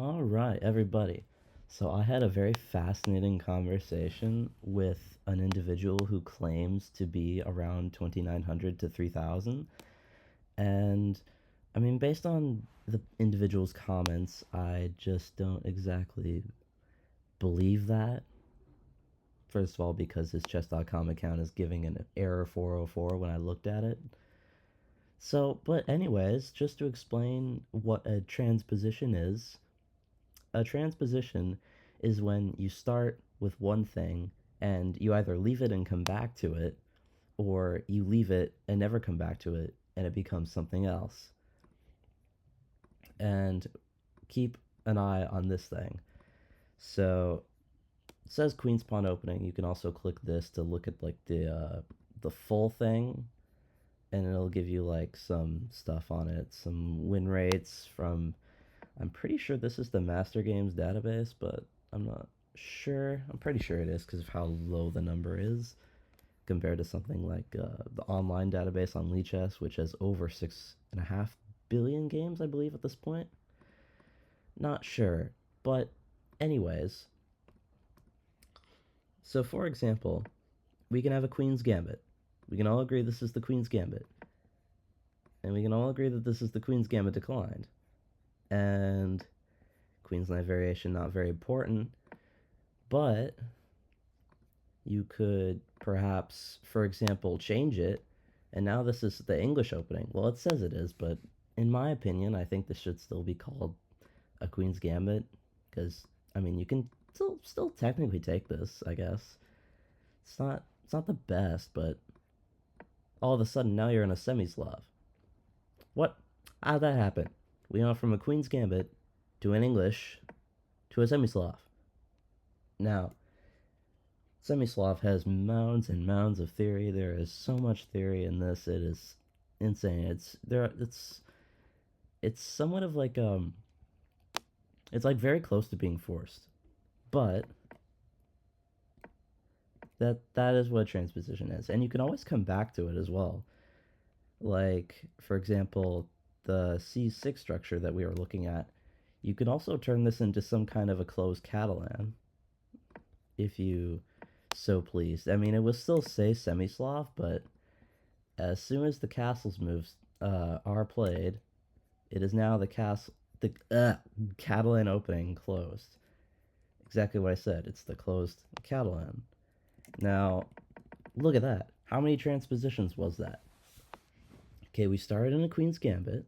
All right, everybody. So I had a very fascinating conversation with an individual who claims to be around 2900 to 3000. And I mean, based on the individual's comments, I just don't exactly believe that. First of all, because his chess.com account is giving an error 404 when I looked at it. So, but anyways, just to explain what a transposition is, a transposition is when you start with one thing and you either leave it and come back to it, or you leave it and never come back to it and it becomes something else. And keep an eye on this thing. So it says queen's pawn opening. You can also click this to look at like the full thing, and it'll give you like some stuff on it, some win rates from. I'm pretty sure this is the Master Games database, but I'm not sure. I'm pretty sure it is because of how low the number is compared to something like the online database on Chess, which has over 6.5 billion games, I believe, at this point. Not sure, but anyways. So, for example, we can have a Queen's Gambit. We can all agree this is the Queen's Gambit, and we can all agree that this is the Queen's Gambit declined. And Queen's Knight variation not very important, but you could perhaps, for example, change it, and now this is the English opening. Well, it says it is, but in my opinion, I think this should still be called a Queen's Gambit, because I mean, you can still technically take this, I guess. It's not the best, but all of a sudden now you're in a SemiSlav. What? How'd that happen? We went from a Queen's Gambit to an English to a SemiSlav. Now, SemiSlav has mounds and mounds of theory. There is so much theory in this. It is insane. It's somewhat of like it's like very close to being forced. But that is what transposition is. And you can always come back to it as well. Like, for example, the C6 structure that we were looking at, you can also turn this into some kind of a closed Catalan if you so pleased. I mean, it would still say SemiSlav, but as soon as the castles moves are played, it is now the Catalan opening closed. Exactly what I said. It's the closed Catalan. Now, look at that. How many transpositions was that? Okay, we started in a Queen's Gambit.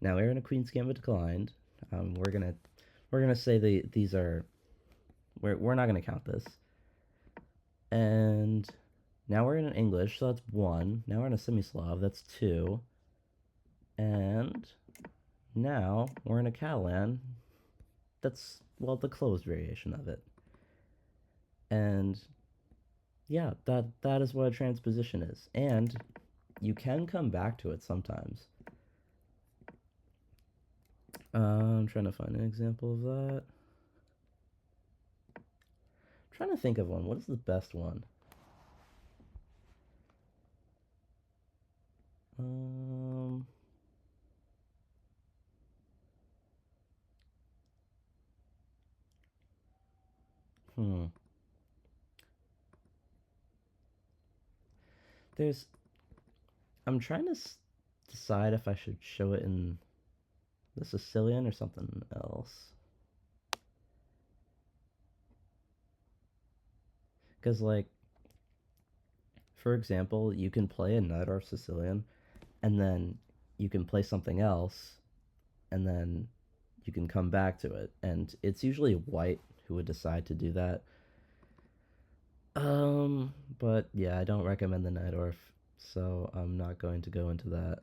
Now we're in a Queen's Gambit declined. We're gonna say these are we're not gonna count this. And now we're in an English, so that's one. Now we're in a SemiSlav, that's two. And now we're in a Catalan. That's, well, the closed variation of it. And yeah, that is what a transposition is. And you can come back to it sometimes. I'm trying to find an example of that. I'm trying to think of one. What is the best one? Um, hmm. There's. I'm trying to decide if I should show it in the Sicilian or something else. Because, like, for example, you can play a Najdorf Sicilian, and then you can play something else, and then you can come back to it. And it's usually white who would decide to do that. But yeah, I don't recommend the Najdorf, so I'm not going to go into that.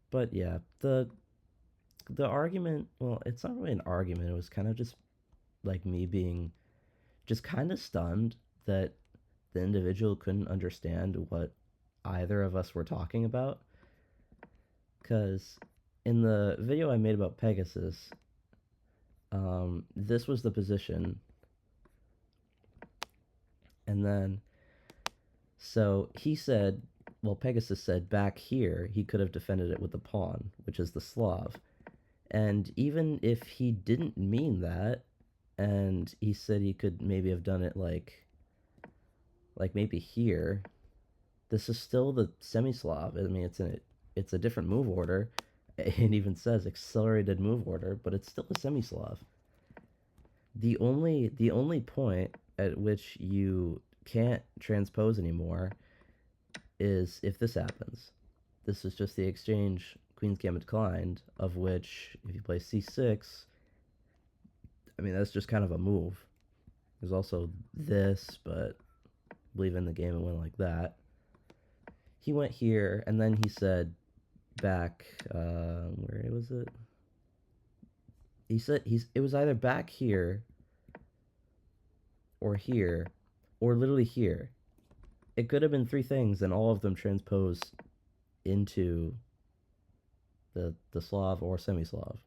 But yeah, the argument, well, it's not really an argument. It was kind of just like me being just kind of stunned that the individual couldn't understand what either of us were talking about. Because in the video I made about Pegasus, this was the position. And then, so he said, well, Pegasus said back here he could have defended it with the pawn, which is the Slav. And even if he didn't mean that, and he said he could maybe have done it like maybe here, this is still the semi-Slav. I mean, it's a different move order. It even says accelerated move order, but it's still a semi-Slav. The only point at which you can't transpose anymore is if this happens. This is just the exchange Queen's Gambit declined, of which if you play c6, I mean that's just kind of a move. There's also this, but I believe in the game it went like that. He went here, and then he said back, where was it? He said it was either back here or here, or literally here. It could have been three things, and all of them transpose into the Slav or semi-Slav.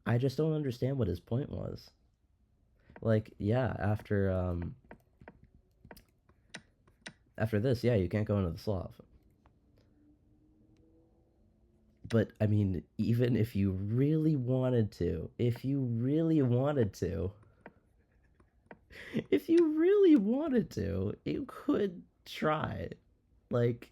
I just don't understand what his point was. Like, yeah, after this, yeah, you can't go into the Slav. But I mean, even if you really wanted to, if you really wanted to, if you really wanted to, you could try. Like,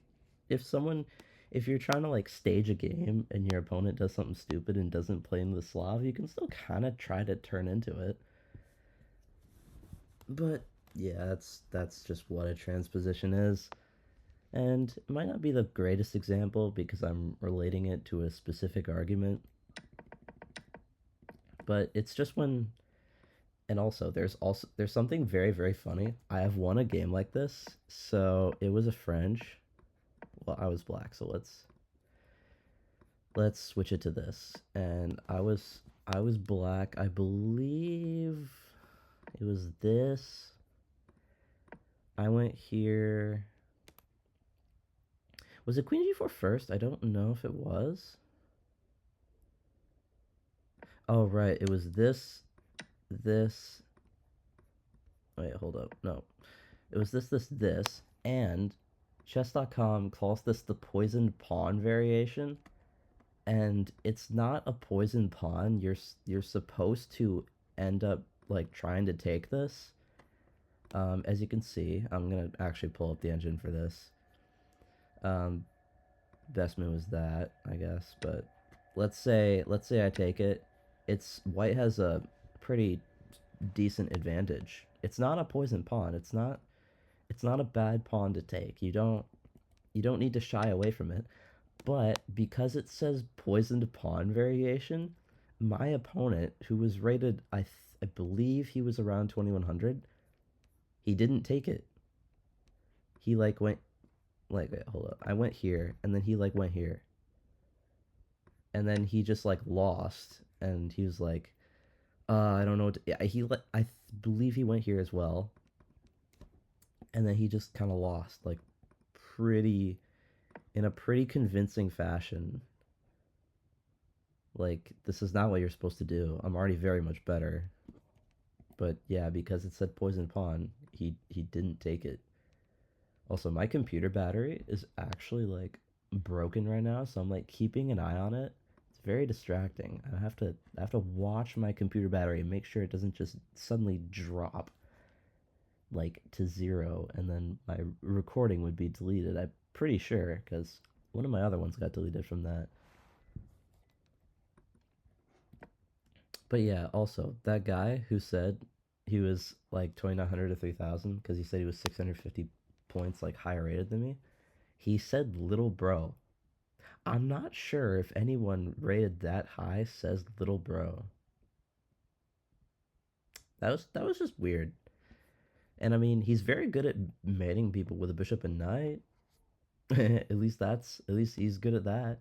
if someone, if you're trying to like stage a game and your opponent does something stupid and doesn't play in the Slav, you can still kind of try to turn into it. But yeah, that's just what a transposition is. And it might not be the greatest example because I'm relating it to a specific argument, but it's just when, and there's something very very funny. I have won a game like this. So it was a French. Well, I was black, so let's switch it to this. And I was black. I believe it was this. I went here. Was it Queen G4 first? I don't know if it was. Oh, right. It was this. Wait, hold up. No. It was this. And chess.com calls this the poisoned pawn variation. And it's not a poisoned pawn. You're supposed to end up like trying to take this. As you can see, I'm gonna actually pull up the engine for this. Best move is that, I guess, but let's say I take it. It's white has a pretty decent advantage. It's not a poison pawn. It's not a bad pawn to take. You don't need to shy away from it. But because it says poisoned pawn variation, my opponent, who was rated, I believe he was around 2100, he didn't take it. He like went like wait, hold up. I went here, and then he like went here, and then he just like lost, and he was like, I don't know what to, yeah, I believe he went here as well, and then he just kind of lost like pretty in a pretty convincing fashion. Like, this is not what you're supposed to do. I'm already very much better. But yeah, because it said poison pawn, he didn't take it. Also, my computer battery is actually like broken right now, so I'm like keeping an eye on it. It's very distracting. I have to watch my computer battery and make sure it doesn't just suddenly drop like to zero, and then my recording would be deleted. I'm pretty sure because one of my other ones got deleted from that. But yeah, also that guy who said he was like 2900 to 3000 because he said he was 650 points like higher rated than me. He said little bro. I'm not sure if anyone rated that high says little bro. That was just weird. And I mean, he's very good at mating people with a bishop and knight. At least he's good at that.